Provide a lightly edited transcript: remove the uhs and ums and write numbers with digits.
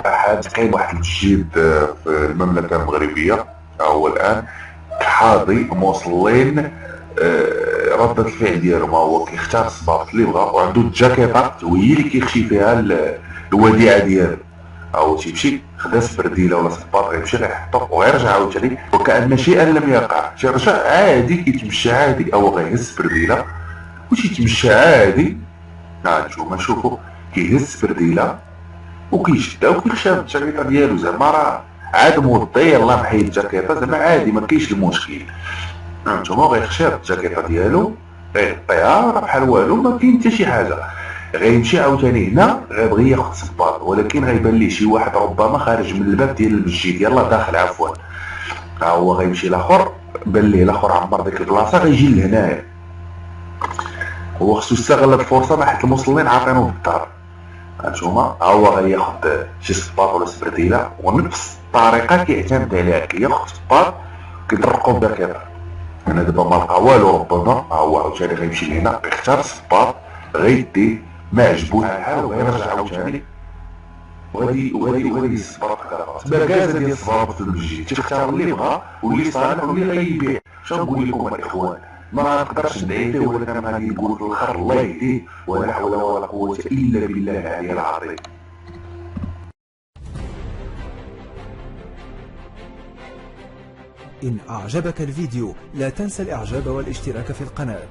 احد كاين واحد المسجد في المملكه المغربيه هو الان حاضي موصلين ردة الفعل ديالو، ما هو كيختار الصباط اللي بغا وعنده الجاكيطات وهي اللي كيخشي فيها الوديعه ديالو، او تيمشي خدا سبرديله ولا صباط غيمشي غيحطو وغيرجع عاوتاني وكأن شيئا لم يقع، تيرجع عادي كيتمشى عادي او غيهز سبرديله وتيتمشى عادي. نتوما نشوفوا كيهز سبرديله وكيشدها وكيخشى الجاكيطه ديالو، زعما راه عاد موضي يلاه محيد الجاكيطه زعما عادي ما كاينش المشكل. نتوما غيخشى الجاكيطه ديالو غيغطيها راه بحال والو ما كاين حتى شي حاجه، غيمشي عاوتاني هنا غيبغي ياخد صباط ولكن غيبان ليه شي واحد ربما خارج من الباب ديال المسجد يلاه داخل عفوا، ها هو غيمشي لاخر بان ليه الاخر عمر ديك البلاصه غيجي لهنايا، هو خصو يستغل الفرصه ما حيت المصلين عاطينو بالدار. هانتوما ها هو غياخد شي صباط ولا سبرديله ونفس الطريقه كيعتمد عليها، كياخد صباط كيطرقو بدا انا دابا ما لقى والو ربما ها هو عاوتاني غيمشي لهنا غيختار الصباط غيديه ما عجبوش الحال وغيرجع عاوتاني وهادي الصباط مكازه ديال الصباط في المسجد تيختار اللي بغا واللي صالح واللي غيبيع. شنو نقول لكم الاخوان، ما نقدرش ندعي فيه ولا انا غادي نقول في الاخر الله يهديه ولا حول ولا قوه الا بالله العلي العظيم. إن أعجبك الفيديو لا تنسى الإعجاب والاشتراك في القناة.